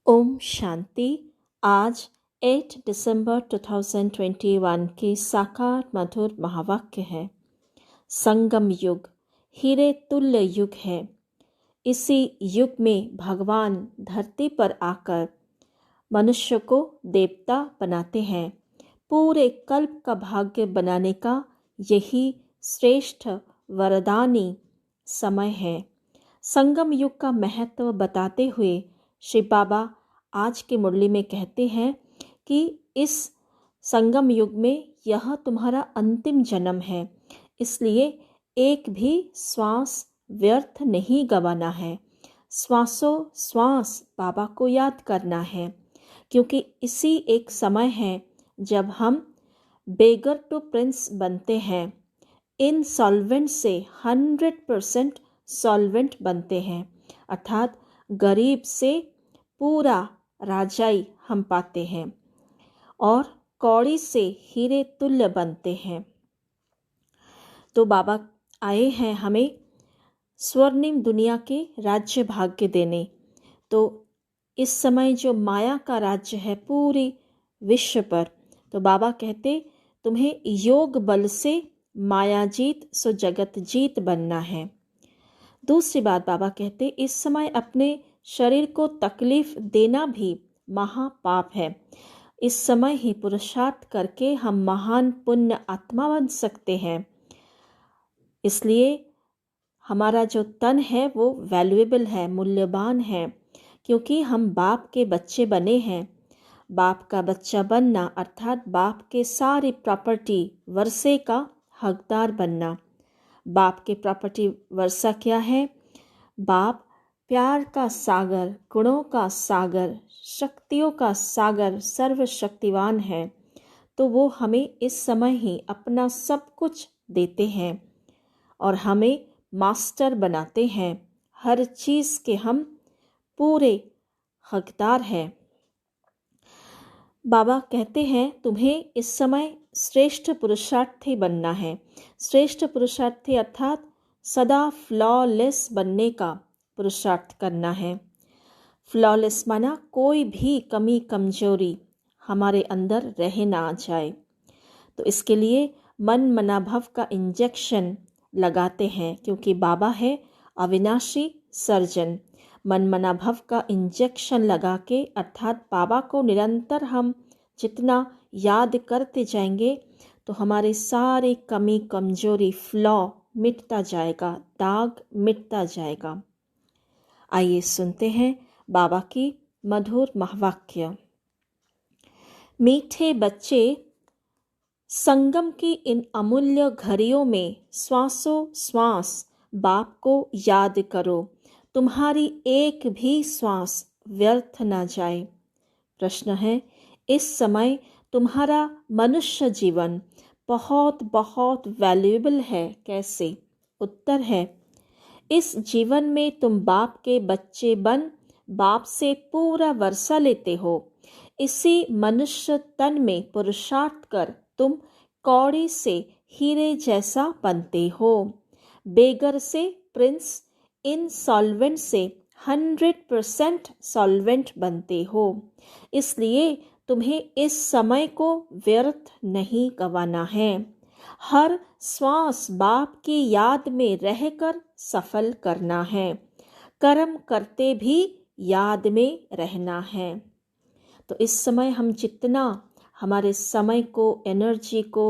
ओम शांति। आज 8 दिसंबर 2021 की साकार मधुर महावाक्य है। संगम युग हीरे तुल्य युग है। इसी युग में भगवान धरती पर आकर मनुष्य को देवता बनाते हैं। पूरे कल्प का भाग्य बनाने का यही श्रेष्ठ वरदानी समय है। संगम युग का महत्व बताते हुए श्री बाबा आज की मुरली में कहते हैं कि इस संगम युग में यह तुम्हारा अंतिम जन्म है, इसलिए एक भी श्वास व्यर्थ नहीं गंवाना है। श्वासों श्वास बाबा को याद करना है, क्योंकि इसी एक समय है जब हम बेगर टू प्रिंस बनते हैं। इनसॉल्वेंट से 100% सॉल्वेंट बनते हैं, अर्थात गरीब से पूरा राजाई हम पाते हैं और कौड़ी से हीरे तुल्य बनते हैं। तो बाबा आए हैं हमें स्वर्णिम दुनिया के राज्य भाग्य देने। तो इस समय जो माया का राज्य है पूरी विश्व पर, तो बाबा कहते तुम्हें योग बल से माया जीत सो जगत जीत बनना है। दूसरी बात बाबा कहते इस समय अपने शरीर को तकलीफ देना भी महापाप है। इस समय ही पुरुषार्थ करके हम महान पुण्य आत्मा बन सकते हैं। इसलिए हमारा जो तन है वो वैल्यूएबल है, मूल्यवान है, क्योंकि हम बाप के बच्चे बने हैं। बाप का बच्चा बनना अर्थात बाप के सारी प्रॉपर्टी वर्षे का हकदार बनना। बाप के प्रॉपर्टी वर्षा क्या है? बाप प्यार का सागर, गुणों का सागर, शक्तियों का सागर, सर्वशक्तिवान है। तो वो हमें इस समय ही अपना सब कुछ देते हैं और हमें मास्टर बनाते हैं। हर चीज़ के हम पूरे हकदार हैं। बाबा कहते हैं तुम्हें इस समय श्रेष्ठ पुरुषार्थी बनना है। श्रेष्ठ पुरुषार्थी अर्थात सदा फ्लॉलेस बनने का पुरुषार्थ करना है। फ्लॉलेस माना कोई भी कमी कमजोरी हमारे अंदर रह ना जाए। तो इसके लिए मन मनाभव का इंजेक्शन लगाते हैं, क्योंकि बाबा है अविनाशी सर्जन। मन मनाभव का इंजेक्शन लगा के अर्थात बाबा को निरंतर हम जितना याद करते जाएंगे तो हमारी सारी कमी कमजोरी फ्लॉ मिटता जाएगा, दाग मिटता जाएगा। आइए सुनते हैं बाबा की मधुर महावाक्य। मीठे बच्चे, संगम की इन अमूल्य घड़ियों में श्वासों श्वास बाप को याद करो। तुम्हारी एक भी श्वास व्यर्थ न जाए। प्रश्न है, इस समय तुम्हारा मनुष्य जीवन बहुत बहुत वैल्यूएबल है, कैसे? उत्तर है, इस जीवन में तुम बाप के बच्चे बन बाप से पूरा वर्षा लेते हो। इसी मनुष्य तन में पुरुषार्थ कर तुम कौड़ी से हीरे जैसा बनते हो। बेगर से प्रिंस, इनसॉल्वेंट से 100% सॉल्वेंट बनते हो। इसलिए तुम्हें इस समय को व्यर्थ नहीं गंवाना है। हर श्वास बाप की याद में रहकर सफल करना है। कर्म करते भी याद में रहना है। तो इस समय हम जितना हमारे समय को, एनर्जी को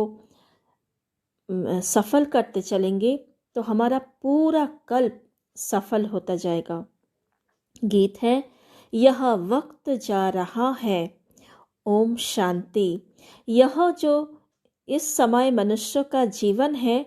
सफल करते चलेंगे तो हमारा पूरा कल्प सफल होता जाएगा। गीत है, यह वक्त जा रहा है। ओम शांति। यह जो इस समय मनुष्य का जीवन है,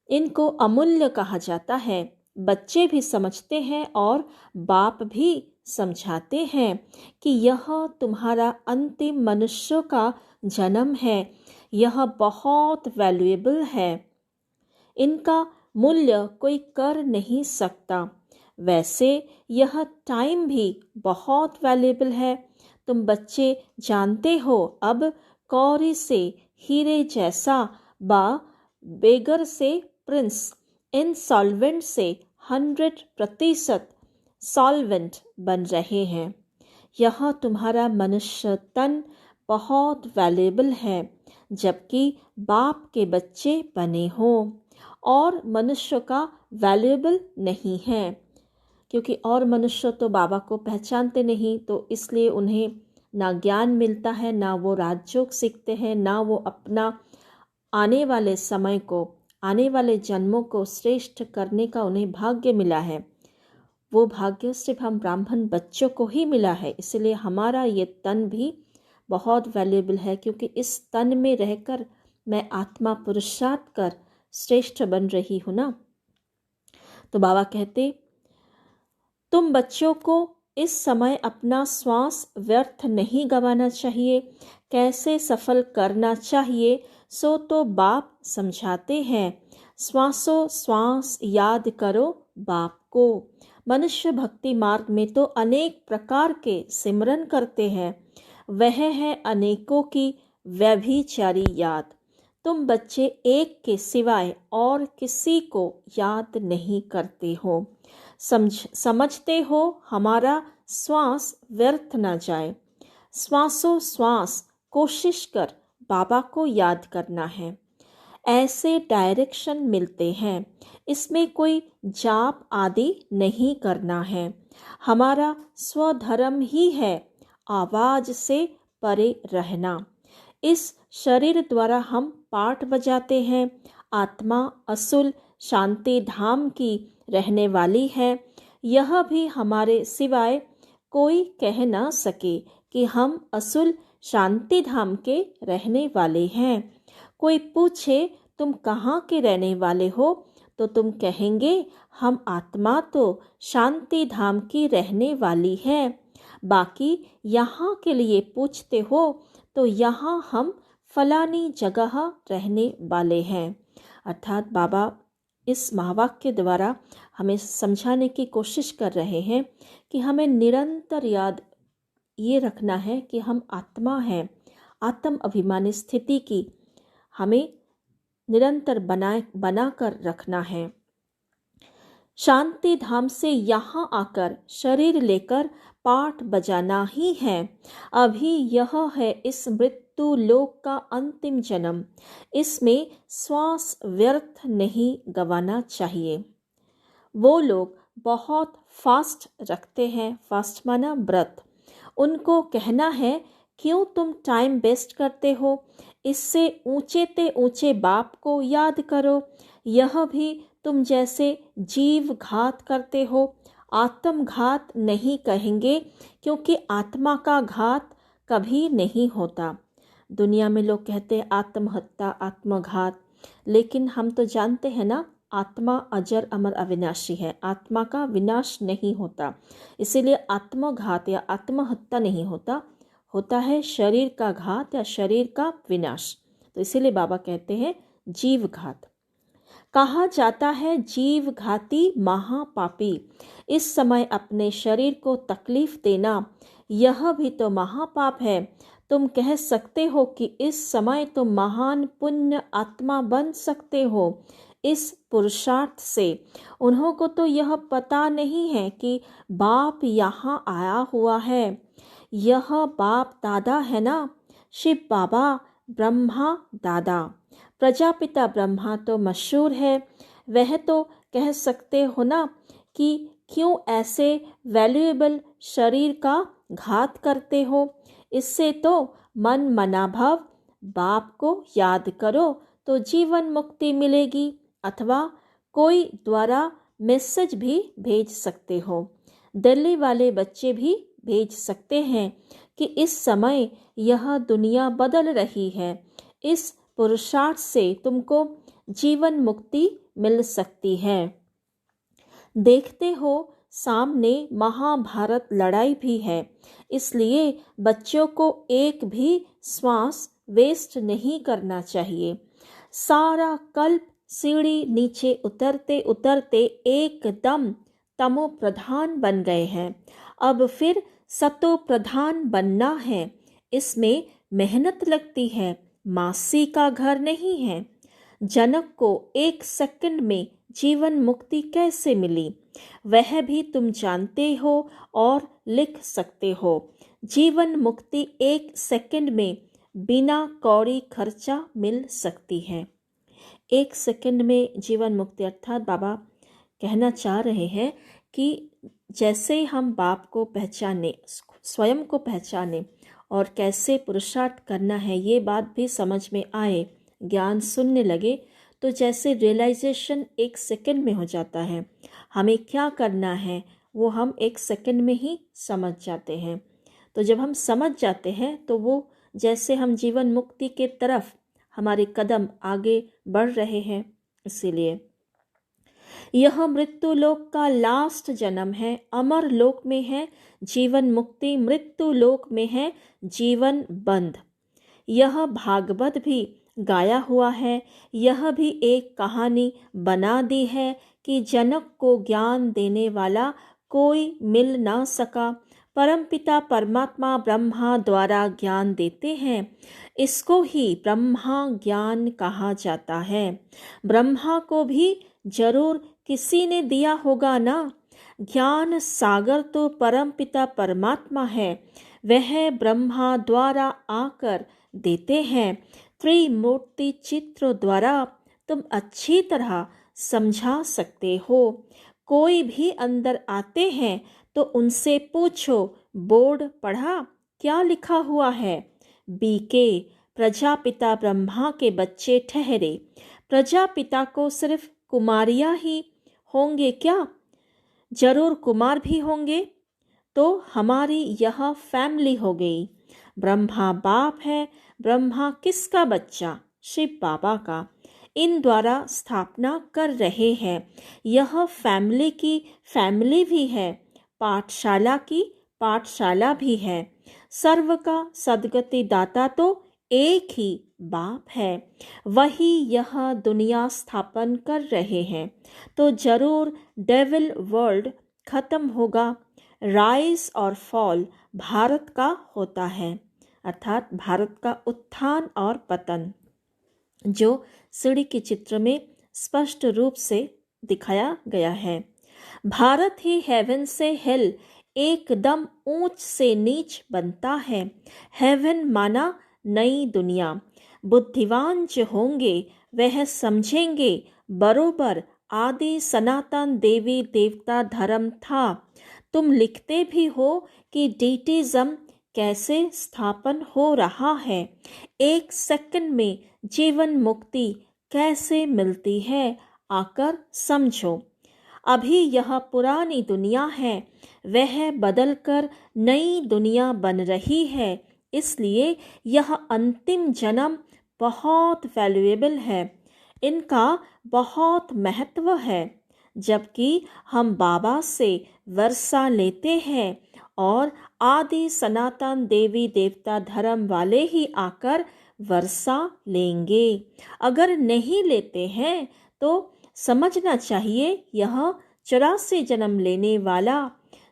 इनको अमूल्य कहा जाता है। बच्चे भी समझते हैं और बाप भी समझाते हैं कि यह तुम्हारा अंतिम मनुष्य का जन्म है। यह बहुत वैल्यूएबल है। इनका मूल्य कोई कर नहीं सकता। वैसे यह टाइम भी बहुत वैल्यूएबल है। तुम बच्चे जानते हो, अब कौड़ी से हीरे जैसा बा बेगर से प्रिंस, इनसॉल्वेंट से 100% सॉल्वेंट बन रहे हैं। यह तुम्हारा मनुष्य तन बहुत वैल्यूएबल है, जबकि बाप के बच्चे बने हो और मनुष्य का वैल्यूएबल नहीं है, क्योंकि और मनुष्य तो बाबा को पहचानते नहीं, तो इसलिए उन्हें ना ज्ञान मिलता है, ना वो राजयोग सीखते हैं, ना वो अपना आने वाले समय को, आने वाले जन्मों को श्रेष्ठ करने का उन्हें भाग्य मिला है। वो भाग्य सिर्फ हम ब्राह्मण बच्चों को ही मिला है। इसलिए हमारा ये तन भी बहुत वैल्यूएबल है, क्योंकि इस तन में रहकर मैं आत्मा पुरुषार्थ कर श्रेष्ठ बन रही हूँ ना। तो बाबा कहते, तुम बच्चों को इस समय अपना श्वास व्यर्थ नहीं गंवाना चाहिए। कैसे सफल करना चाहिए सो तो बाप समझाते हैं। श्वासों श्वास याद करो बाप को। मनुष्य भक्ति मार्ग में तो अनेक प्रकार के सिमरन करते हैं, वह है अनेकों की व्यभिचारी याद। तुम बच्चे एक के सिवाय और किसी को याद नहीं करते हो। समझते हो हमारा श्वास व्यर्थ न जाए। श्वासों श्वास कोशिश कर बाबा को याद करना है। ऐसे डायरेक्शन मिलते हैं, इसमें कोई जाप आदि नहीं करना है। हमारा स्वधर्म ही है आवाज से परे रहना। इस शरीर द्वारा हम पाठ बजाते हैं। आत्मा असुल शांति धाम की रहने वाली है। यह भी हमारे सिवाय कोई कह ना सके कि हम असुल शांति धाम के रहने वाले हैं। कोई पूछे तुम कहाँ के रहने वाले हो, तो तुम कहेंगे हम आत्मा तो शांति धाम की रहने वाली है। बाकी यहाँ के लिए पूछते हो तो यहाँ हम फलानी जगह रहने वाले हैं। अर्थात बाबा इस महावाक्य द्वारा हमें समझाने की कोशिश कर रहे हैं कि हमें निरंतर याद ये रखना है कि हम आत्मा हैं। आत्म अभिमानी स्थिति की हमें निरंतर बनाकर रखना है। शांति धाम से यहाँ आकर शरीर लेकर पाठ बजाना ही है। अभी यह है इस मृत्यु लोक का अंतिम जन्म। इसमें श्वास व्यर्थ नहीं गंवाना चाहिए। वो लोग बहुत फास्ट रखते हैं, फास्ट माना व्रत। उनको कहना है क्यों तुम टाइम वेस्ट करते हो, इससे ऊंचे ते ऊंचे बाप को याद करो। यह भी तुम जैसे जीव घात करते हो। आत्मघात नहीं कहेंगे, क्योंकि आत्मा का घात कभी नहीं होता। दुनिया में लोग कहते हैं आत्महत्या आत्मघात, लेकिन हम तो जानते हैं ना, आत्मा अजर अमर अविनाशी है। आत्मा का विनाश नहीं होता, इसीलिए आत्मघात या आत्महत्या नहीं होता, होता है शरीर का घात या शरीर का विनाश। तो इसीलिए बाबा कहते हैं जीव घात। कहा जाता है जीव घाती महापापी। इस समय अपने शरीर को तकलीफ देना यह भी तो महापाप है। तुम कह सकते हो कि इस समय तुम महान पुण्य आत्मा बन सकते हो इस पुरुषार्थ से। उन्हों को तो यह पता नहीं है कि बाप यहाँ आया हुआ है। यह बाप दादा है ना, शिव बाबा ब्रह्मा दादा। प्रजापिता ब्रह्मा तो मशहूर है। वह तो कह सकते हो ना कि क्यों ऐसे वैल्यूएबल शरीर का घात करते हो। इससे तो मन मनाभाव बाप को याद करो तो जीवन मुक्ति मिलेगी। अथवा कोई द्वारा मैसेज भी भेज सकते हो। दिल्ली वाले बच्चे भी भेज सकते हैं कि इस समय यह दुनिया बदल रही है। इस पुरुषार्थ से तुमको जीवन मुक्ति मिल सकती है। देखते हो सामने महाभारत लड़ाई भी है, इसलिए बच्चों को एक भी श्वास वेस्ट नहीं करना चाहिए। सारा कल्प सीढ़ी नीचे उतरते उतरते एकदम तमो प्रधान बन गए हैं। अब फिर सतो प्रधान बनना है। इसमें मेहनत लगती है, मासी का घर नहीं है। जनक को 1 सेकंड में जीवन मुक्ति कैसे मिली, वह भी तुम जानते हो और लिख सकते हो। जीवन मुक्ति 1 सेकंड में बिना कौड़ी खर्चा मिल सकती है। 1 सेकंड में जीवन मुक्ति अर्थात बाबा कहना चाह रहे हैं कि जैसे हम बाप को पहचाने, स्वयं को पहचाने और कैसे पुरुषार्थ करना है ये बात भी समझ में आए, ज्ञान सुनने लगे, तो जैसे रियलाइजेशन 1 सेकंड में हो जाता है। हमें क्या करना है वो हम 1 सेकंड में ही समझ जाते हैं। तो जब हम समझ जाते हैं तो वो जैसे हम जीवन मुक्ति के तरफ हमारे कदम आगे बढ़ रहे हैं। इसीलिए यह मृत्यु लोक का लास्ट जन्म है, अमर लोक में है जीवन मुक्ति, मृत्यु लोक में है जीवन बंध। यह भागवत भी गाया हुआ है, यह भी एक कहानी बना दी है कि जनक को ज्ञान देने वाला कोई मिल ना सका। परमपिता परमात्मा ब्रह्मा द्वारा ज्ञान देते हैं, इसको ही ब्रह्मा ज्ञान कहा जाता है। ब्रह्मा को भी जरूर किसी ने दिया होगा ना। ज्ञान सागर तो परमपिता परमात्मा है, वह ब्रह्मा द्वारा आकर देते हैं। त्रिमूर्ति चित्र द्वारा तुम अच्छी तरह समझा सकते हो। कोई भी अंदर आते हैं तो उनसे पूछो, बोर्ड पढ़ा, क्या लिखा हुआ है? बीके प्रजापिता ब्रह्मा के बच्चे ठहरे। प्रजापिता को सिर्फ कुमारियां ही होंगे क्या? जरूर कुमार भी होंगे। तो हमारी यह फैमिली हो गई। ब्रह्मा बाप है, ब्रह्मा किसका बच्चा? शिव बाबा का। इन द्वारा स्थापना कर रहे हैं। यह फैमिली की फैमिली भी है, पाठशाला की पाठशाला भी है। सर्व का सद्गति दाता तो एक ही बाप है, वही यह दुनिया स्थापन कर रहे हैं। तो जरूर डेविल वर्ल्ड खत्म होगा। राइज और फॉल भारत का होता है, अर्थात भारत का उत्थान और पतन, जो सीढ़ी के चित्र में स्पष्ट रूप से दिखाया गया है। भारत ही हेवन से हेल एकदम ऊंच से नीच बनता है। हेवन माना नई दुनिया। बुद्धिवान जो होंगे वह समझेंगे बरोबर आदि सनातन देवी देवता धर्म था। तुम लिखते भी हो कि डेटिज्म कैसे स्थापन हो रहा है। 1 सेकंड में जीवन मुक्ति कैसे मिलती है, आकर समझो। अभी यह पुरानी दुनिया है, वह बदलकर नई दुनिया बन रही है। इसलिए यह अंतिम जन्म बहुत वैल्यूएबल है, इनका बहुत महत्व है। जबकि हम बाबा से वर्षा लेते हैं और आदि सनातन देवी देवता धर्म वाले ही आकर वर्षा लेंगे। अगर नहीं लेते हैं तो समझना चाहिए यह 84 जन्म लेने वाला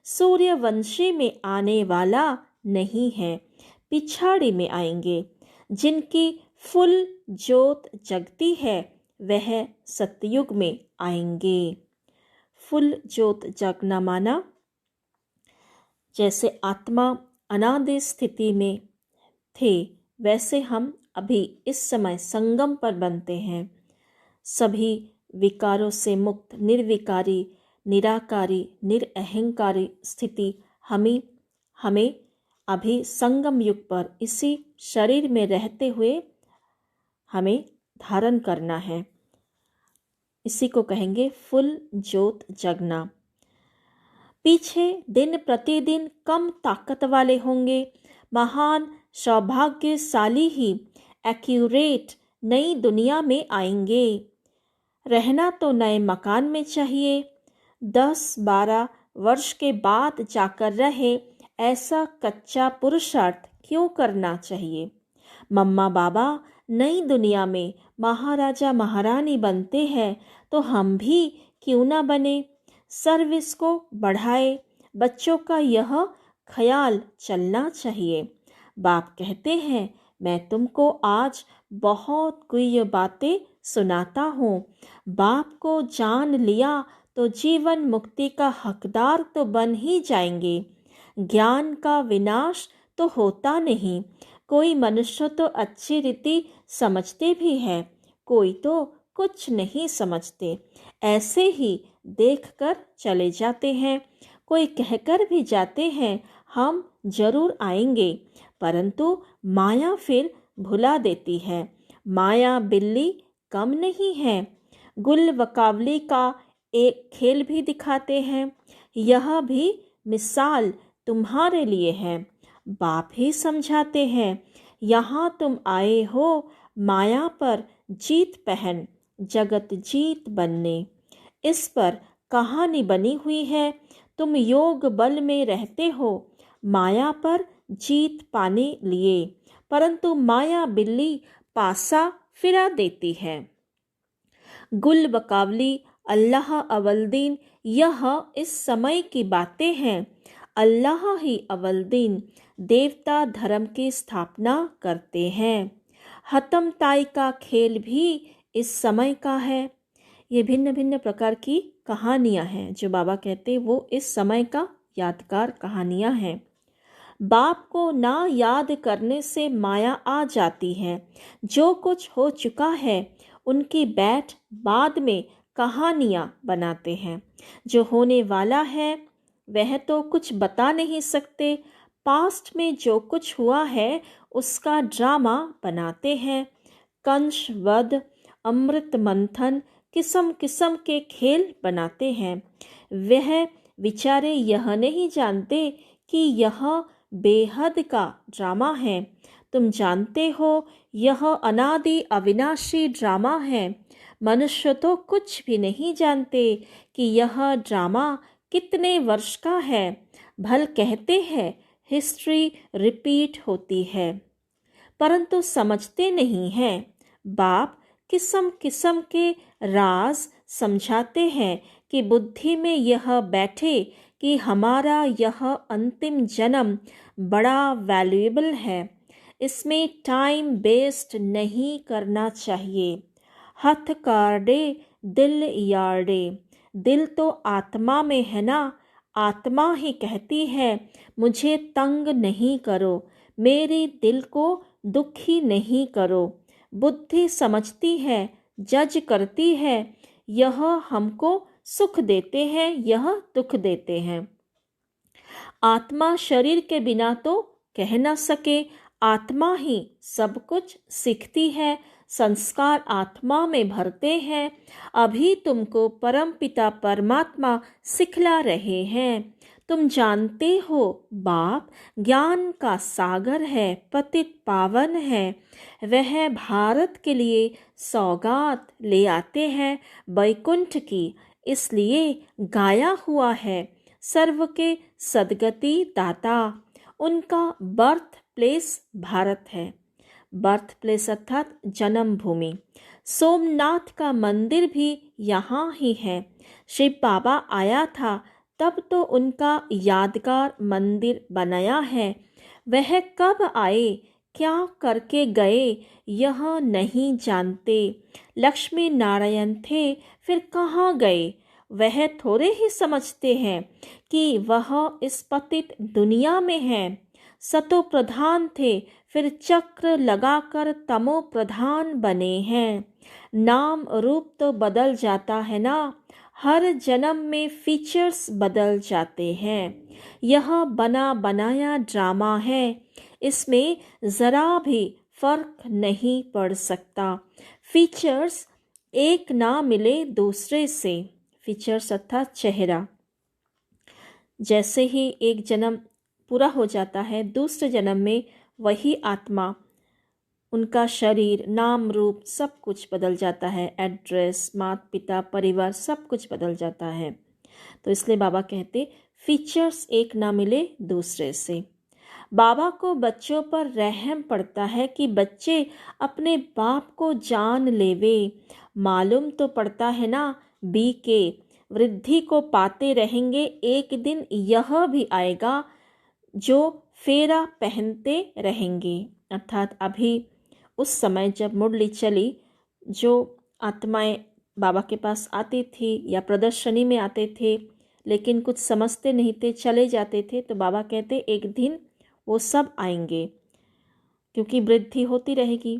सूर्यवंशी में आने वाला नहीं है, पिछाड़ी में आएंगे। जिनकी फुल जोत जगती है वह सतयुग में आएंगे। फुल जोत जगना माना जैसे आत्मा अनादि स्थिति में थे, वैसे हम अभी इस समय संगम पर बनते हैं। सभी विकारों से मुक्त निर्विकारी निराकारी निरअहंकारी स्थिति हमें अभी संगम युग पर इसी शरीर में रहते हुए हमें धारण करना है। इसी को कहेंगे फुल जोत जगना। पीछे दिन प्रतिदिन कम ताकत वाले होंगे। महान सौभाग्यशाली ही एक्यूरेट नई दुनिया में आएंगे। रहना तो नए मकान में चाहिए। 10-12 वर्ष के बाद जाकर रहे, ऐसा कच्चा पुरुषार्थ क्यों करना चाहिए? मम्मा बाबा नई दुनिया में महाराजा महारानी बनते हैं, तो हम भी क्यों ना बने? सर्विस को बढ़ाए, बच्चों का यह ख्याल चलना चाहिए। बाप कहते हैं, मैं तुमको आज बहुत गुह्य बातें सुनाता हूँ। बाप को जान लिया तो जीवन मुक्ति का हकदार तो बन ही जाएंगे। ज्ञान का विनाश तो होता नहीं। कोई मनुष्य तो अच्छी रीति समझते भी है, कोई तो कुछ नहीं समझते, ऐसे ही देखकर चले जाते हैं। कोई कहकर भी जाते हैं हम जरूर आएंगे, परंतु माया फिर भुला देती है। माया बिल्ली कम नहीं है। गुल वकावली का एक खेल भी दिखाते हैं। यह भी मिसाल तुम्हारे लिए है। बाप ही समझाते हैं, यहाँ तुम आए हो माया पर जीत पहन, जगत जीत बनने। इस पर कहानी बनी हुई है। तुम योग बल में रहते हो माया पर जीत पाने लिए, परंतु माया बिल्ली पासा फिरा देती है। गुल बकावली अल्लाह अवलदीन, यह इस समय की बातें हैं। अल्लाह ही अवलदीन देवता धर्म की स्थापना करते हैं। हतम ताई का खेल भी इस समय का है। ये भिन्न भिन्न प्रकार की कहानियां हैं जो बाबा कहते वो इस समय का यादगार कहानियां हैं। बाप को ना याद करने से माया आ जाती है। जो कुछ हो चुका है उनकी बैठ बाद में कहानियां बनाते हैं। जो होने वाला है वह तो कुछ बता नहीं सकते। पास्ट में जो कुछ हुआ है उसका ड्रामा बनाते हैं। कंस वध, अमृत मंथन, किस्म किस्म के खेल बनाते हैं। वह बेचारे यह नहीं जानते कि यह बेहद का ड्रामा है। तुम जानते हो यह अनादि अविनाशी ड्रामा है। मनुष्य तो कुछ भी नहीं जानते कि यह ड्रामा कितने वर्ष का है। भल कहते हैं हिस्ट्री रिपीट होती है, परंतु समझते नहीं हैं। बाप किस्म किस्म के राज समझाते हैं कि बुद्धि में यह बैठे कि हमारा यह अंतिम जन्म बड़ा वैल्यूएबल है। इसमें टाइम वेस्ट नहीं करना चाहिए। हथ कार्डे दिल यार्डे, दिल तो आत्मा में है ना। आत्मा ही कहती है मुझे तंग नहीं करो, मेरे दिल को दुखी नहीं करो। बुद्धि समझती है, जज करती है, यह हमको सुख देते हैं, यह दुख देते हैं। आत्मा शरीर के बिना तो कह न सके। आत्मा ही सब कुछ सीखती है। संस्कार आत्मा में भरते हैं। अभी तुमको परमपिता परमात्मा सिखला रहे हैं। तुम जानते हो बाप ज्ञान का सागर है, पतित पावन है। वह भारत के लिए सौगात ले आते हैं वैकुंठ की, इसलिए गाया हुआ है सर्व के सदगति दाता। उनका बर्थ प्लेस भारत है। बर्थ प्लेस अर्थात जन्म भूमि। सोमनाथ का मंदिर भी यहाँ ही है। शिव बाबा आया था तब तो उनका यादगार मंदिर बनाया है। वह कब आए, क्या करके गए, यह नहीं जानते। लक्ष्मी नारायण थे, फिर कहाँ गए, वह थोड़े ही समझते हैं कि वह इस पतित दुनिया में है। सतो प्रधान थे, फिर चक्र लगाकर तमो प्रधान बने हैं। नाम रूप तो बदल जाता है ना, हर जन्म में फीचर्स बदल जाते हैं। यह बना बनाया ड्रामा है, इसमें ज़रा भी फर्क नहीं पड़ सकता। फीचर्स एक ना मिले दूसरे से। फीचर्स अर्थात चेहरा। जैसे ही एक जन्म पूरा हो जाता है, दूसरे जन्म में वही आत्मा, उनका शरीर, नाम रूप सब कुछ बदल जाता है। एड्रेस, माता पिता, परिवार सब कुछ बदल जाता है। तो इसलिए बाबा कहते फीचर्स एक ना मिले दूसरे से। बाबा को बच्चों पर रहम पड़ता है कि बच्चे अपने बाप को जान लेवे। मालूम तो पड़ता है ना बीके वृद्धि को पाते रहेंगे। एक दिन यह भी आएगा जो फेरा पहनते रहेंगे। अर्थात अभी उस समय जब मुरली चली, जो आत्माएं बाबा के पास आती थी या प्रदर्शनी में आते थे, लेकिन कुछ समझते नहीं थे, चले जाते थे। तो बाबा कहते एक दिन वो सब आएंगे, क्योंकि वृद्धि होती रहेगी।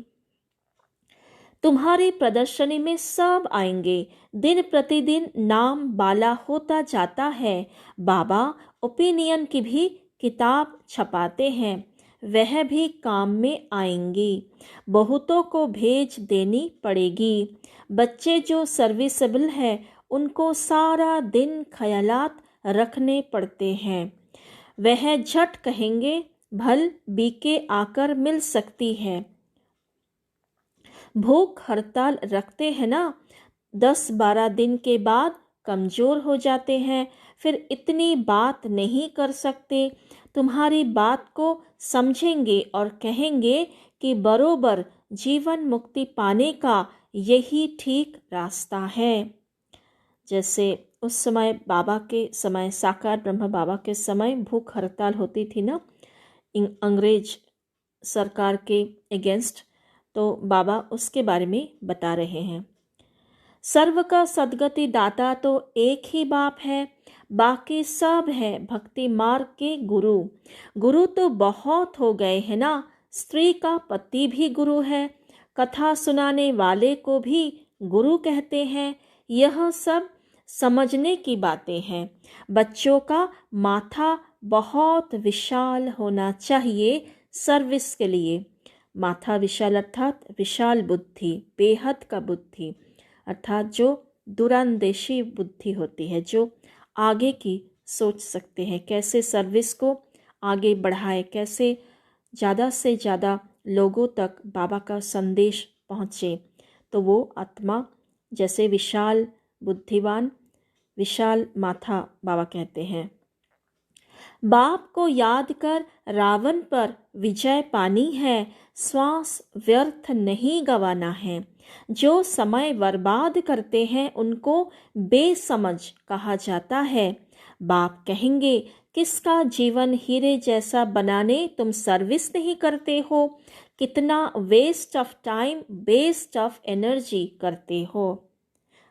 तुम्हारी प्रदर्शनी में सब आएंगे। दिन प्रतिदिन नाम बाला होता जाता है। बाबा ओपिनियन की भी किताब छपाते हैं, वह भी काम में आएंगी। बहुतों को भेज देनी पड़ेगी। बच्चे जो सर्विसेबल है उनको सारा दिन ख्यालात रखने पड़ते हैं। वह झट कहेंगे भल बीके आकर मिल सकती है। भूख हड़ताल रखते हैं ना, 10-12 दिन के बाद कमजोर हो जाते हैं, फिर इतनी बात नहीं कर सकते। तुम्हारी बात को समझेंगे और कहेंगे कि बरोबर जीवन मुक्ति पाने का यही ठीक रास्ता है। जैसे उस समय बाबा के समय, साकार ब्रह्म बाबा के समय भूख हड़ताल होती थी ना अंग्रेज सरकार के अगेंस्ट, तो बाबा उसके बारे में बता रहे हैं। सर्व का सद्गति दाता तो एक ही बाप है, बाकी सब है भक्ति मार्ग के गुरु। गुरु तो बहुत हो गए हैं ना, स्त्री का पति भी गुरु है, कथा सुनाने वाले को भी गुरु कहते हैं। यह सब समझने की बातें हैं। बच्चों का माथा बहुत विशाल होना चाहिए सर्विस के लिए। माथा विशाल अर्थात विशाल बुद्धि, बेहद का बुद्धि, अर्थात जो दूरांदेशी बुद्धि होती है, जो आगे की सोच सकते हैं, कैसे सर्विस को आगे बढ़ाए, कैसे ज़्यादा से ज़्यादा लोगों तक बाबा का संदेश पहुँचे। तो वो आत्मा जैसे विशाल बुद्धिवान, विशाल माथा बाबा कहते हैं। बाप को याद कर रावण पर विजय पानी है, श्वास व्यर्थ नहीं गंवाना है। जो समय बर्बाद करते हैं उनको बेसमझ कहा जाता है। बाप कहेंगे किसका जीवन हीरे जैसा बनाने तुम सर्विस नहीं करते हो, कितना waste of time, waste of energy करते हो।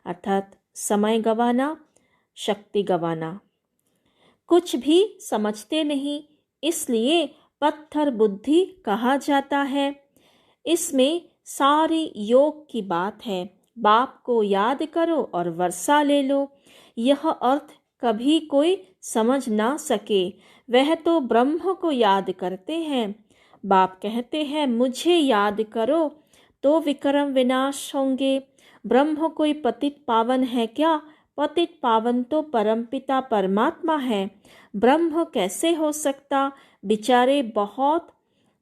अर्थात समय गंवाना, शक्ति गंवाना, कुछ भी समझते नहीं, इसलिए पत्थर बुद्धि कहा जाता है। इसमें सारी योग की बात है। बाप को याद करो और वर्षा ले लो। यह अर्थ कभी कोई समझ ना सके, वह तो ब्रह्म को याद करते हैं। बाप कहते हैं मुझे याद करो तो विक्रम विनाश होंगे। ब्रह्म कोई पतित पावन है क्या? पतित पावन तो परमपिता परमात्मा है। ब्रह्म कैसे हो सकता? बेचारे बहुत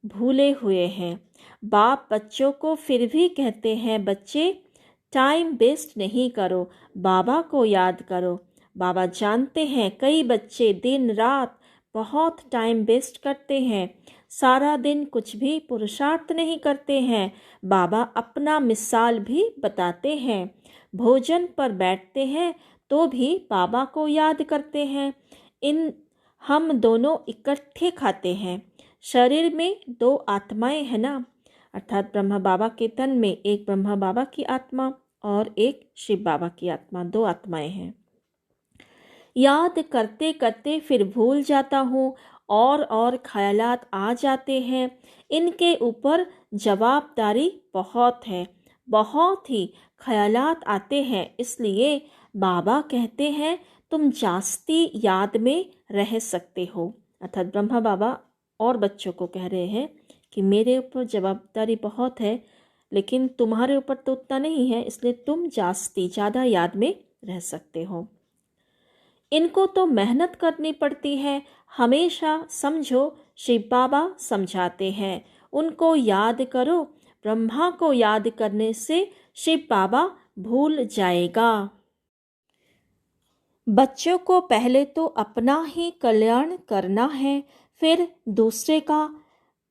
भूले हुए हैं। बाप बच्चों को फिर भी कहते हैं बच्चे टाइम वेस्ट नहीं करो, बाबा को याद करो। बाबा जानते हैं कई बच्चे दिन रात बहुत टाइम वेस्ट करते हैं, सारा दिन कुछ भी पुरुषार्थ नहीं करते हैं। बाबा अपना मिसाल भी बताते हैं। भोजन पर बैठते हैं तो भी बाबा को याद करते हैं। हम दोनों इकट्ठे खाते हैं। शरीर में दो आत्माएं हैं ना, अर्थात ब्रह्मा बाबा के तन में एक ब्रह्मा बाबा की आत्मा और एक शिव बाबा की आत्मा, दो आत्माएं हैं। याद करते करते फिर भूल जाता हूँ और ख्यालात आ जाते हैं। इनके ऊपर जवाबदारी बहुत है, बहुत ही ख्यालात आते हैं। इसलिए बाबा कहते हैं तुम जास्ती याद में रह सकते हो। अर्थात ब्रह्मा बाबा और बच्चों को कह रहे हैं कि मेरे ऊपर जवाबदारी बहुत है, लेकिन तुम्हारे ऊपर तो उतना नहीं है, इसलिए तुम ज़्यादा याद में रह सकते हो। इनको तो मेहनत करनी पड़ती है, हमेशा समझो। शिव बाबा समझाते हैं उनको याद करो। ब्रह्मा को याद करने से शिव बाबा भूल जाएगा। बच्चों को पहले तो अपना ही कल्याण करना है, फिर दूसरे का।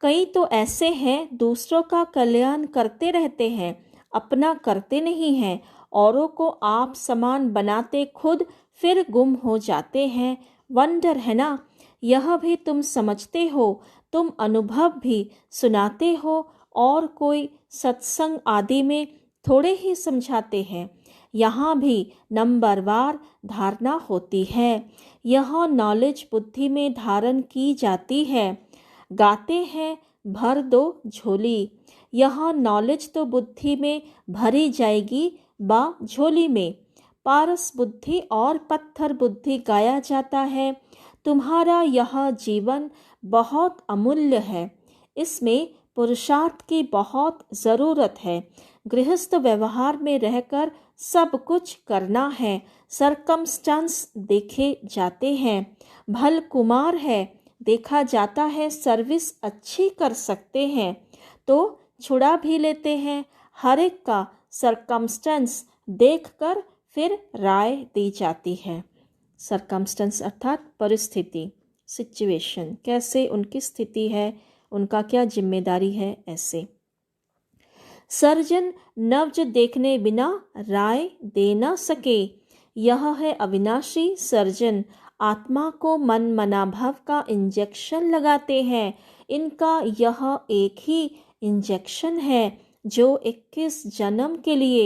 कई तो ऐसे हैं दूसरों का कल्याण करते रहते हैं, अपना करते नहीं हैं। औरों को आप समान बनाते खुद फिर गुम हो जाते हैं। वंडर है ना, यह भी तुम समझते हो। तुम अनुभव भी सुनाते हो और कोई सत्संग आदि में थोड़े ही समझाते हैं। यहाँ भी नंबरवार धारणा होती है। यह नॉलेज बुद्धि में धारण की जाती है। गाते हैं भर दो झोली। यह नॉलेज तो बुद्धि में भरी जाएगी बा झोली में। पारस बुद्धि और पत्थर बुद्धि गाया जाता है। तुम्हारा यह जीवन बहुत अमूल्य है। इसमें पुरुषार्थ की बहुत ज़रूरत है। गृहस्थ व्यवहार में रहकर सब कुछ करना है। सरकमस्टेंस देखे जाते हैं। भल कुमार है, देखा जाता है सर्विस अच्छी कर सकते हैं तो छुड़ा भी लेते हैं। हर एक का सरकमस्टेंस देखकर फिर राय दी जाती है। सरकमस्टेंस अर्थात परिस्थिति, सिचुएशन, कैसे उनकी स्थिति है, उनका क्या जिम्मेदारी है, ऐसे। सर्जन नब्ज देखने बिना राय दे न सके। यह है अविनाशी सर्जन। आत्मा को मन मनाभव का इंजेक्शन लगाते हैं। इनका यह एक ही इंजेक्शन है जो 21 जन्म के लिए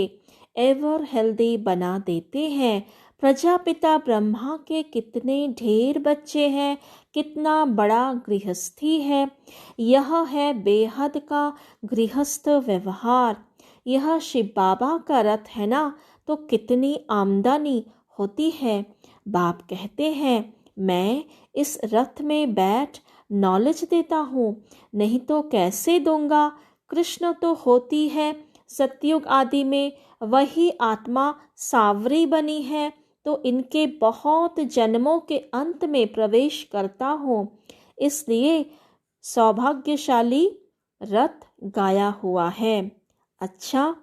एवर हेल्दी बना देते हैं। प्रजापिता ब्रह्मा के कितने ढेर बच्चे हैं, कितना बड़ा गृहस्थी है। यह है बेहद का गृहस्थ व्यवहार। यह शिव बाबा का रथ है ना, तो कितनी आमदनी होती है। बाप कहते हैं मैं इस रथ में बैठ नॉलेज देता हूँ, नहीं तो कैसे दूंगा। कृष्ण तो होती है सतयुग आदि में, वही आत्मा सावरी बनी है तो इनके बहुत जन्मों के अंत में प्रवेश करता हूँ। इसलिए सौभाग्यशाली रथ गाया हुआ है। अच्छा,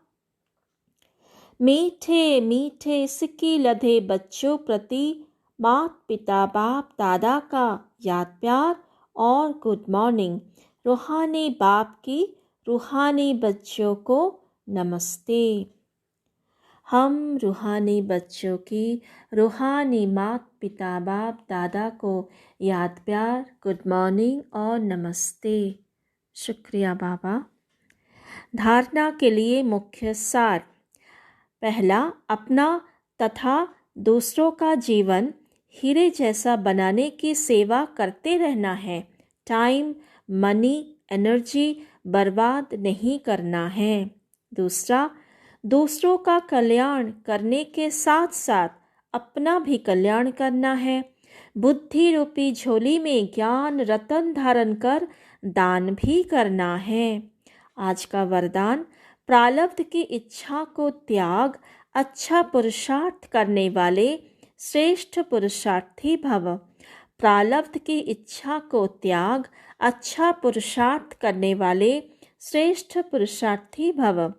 मीठे मीठे सिक्की लधे बच्चों प्रति मात पिता बाप दादा का याद प्यार और गुड मॉर्निंग। रूहानी बाप की रूहानी बच्चों को नमस्ते। हम रूहानी बच्चों की रूहानी मात पिता बाप दादा को याद प्यार, गुड मॉर्निंग और नमस्ते। शुक्रिया बाबा। धारणा के लिए मुख्य सार। पहला, अपना तथा दूसरों का जीवन हीरे जैसा बनाने की सेवा करते रहना है। टाइम, मनी, एनर्जी बर्बाद नहीं करना है। दूसरा, दूसरों का कल्याण करने के साथ साथ अपना भी कल्याण करना है। बुद्धि रूपी झोली में ज्ञान रतन धारण कर दान भी करना है। आज का वरदान, प्रारब्ध की इच्छा को त्याग अच्छा पुरुषार्थ करने वाले श्रेष्ठ पुरुषार्थी भव। प्रारब्ध की इच्छा को त्याग अच्छा पुरुषार्थ करने वाले श्रेष्ठ पुरुषार्थी भव।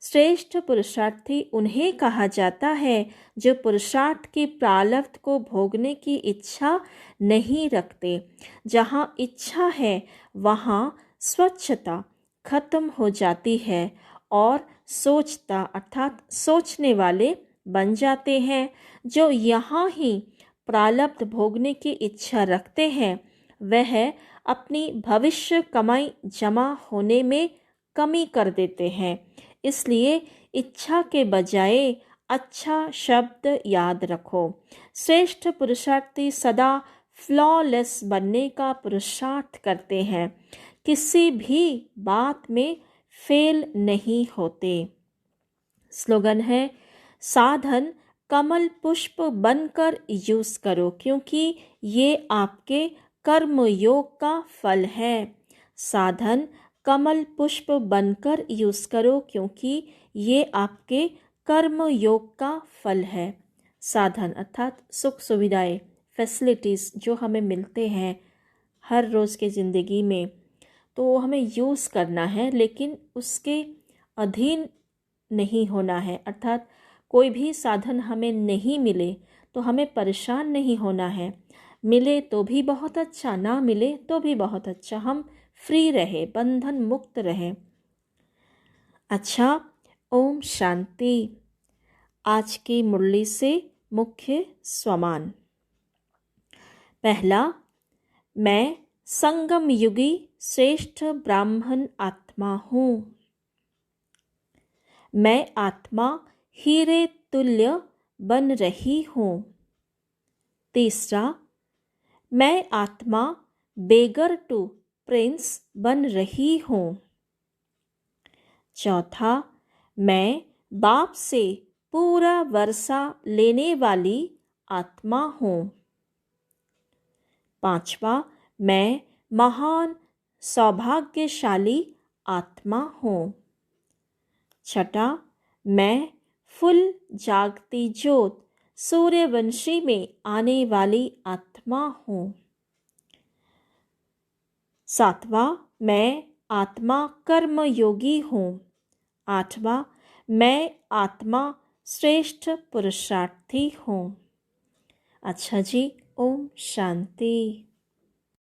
श्रेष्ठ पुरुषार्थी उन्हें कहा जाता है जो पुरुषार्थ की प्रारब्ध को भोगने की इच्छा नहीं रखते। जहाँ इच्छा है वहाँ स्वच्छता खत्म हो जाती है और सोचता अर्थात सोचने वाले बन जाते हैं। जो यहाँ ही प्रारब्ध भोगने की इच्छा रखते हैं वह अपनी भविष्य कमाई जमा होने में कमी कर देते हैं। इसलिए इच्छा के बजाय अच्छा शब्द याद रखो। श्रेष्ठ पुरुषार्थी सदा फ्लॉलेस बनने का पुरुषार्थ करते हैं, किसी भी बात में फेल नहीं होते। स्लोगन है, साधन कमल पुष्प बनकर यूज करो क्योंकि ये आपके कर्म योग का फल है। साधन कमल पुष्प बनकर यूज करो क्योंकि ये आपके कर्म योग का फल है। साधन अर्थात सुख सुविधाएं, फैसिलिटीज़ जो हमें मिलते हैं हर रोज़ के ज़िंदगी में, तो हमें यूज़ करना है लेकिन उसके अधीन नहीं होना है। अर्थात कोई भी साधन हमें नहीं मिले तो हमें परेशान नहीं होना है। मिले तो भी बहुत अच्छा, ना मिले तो भी बहुत अच्छा, हम फ्री रहे, बंधन मुक्त रहे। अच्छा, ओम शांति। आज की मुरली से मुख्य स्वमान। पहला, मैं संगम युगी श्रेष्ठ ब्राह्मण आत्मा हूँ। मैं आत्मा हीरे तुल्य बन रही हूँ। तीसरा, मैं आत्मा बेगर टू प्रिंस बन रही हूँ। चौथा, मैं बाप से पूरा वर्षा लेने वाली आत्मा हूँ। पांचवा, मैं महान सौभाग्यशाली आत्मा हूँ। छठा, मैं फुल जागती ज्योत सूर्यवंशी में आने वाली आत्मा हूँ। सातवां, मैं आत्मा कर्मयोगी हूँ। आठवां, मैं आत्मा श्रेष्ठ पुरुषार्थी हूँ। अच्छा जी, ओम शांति।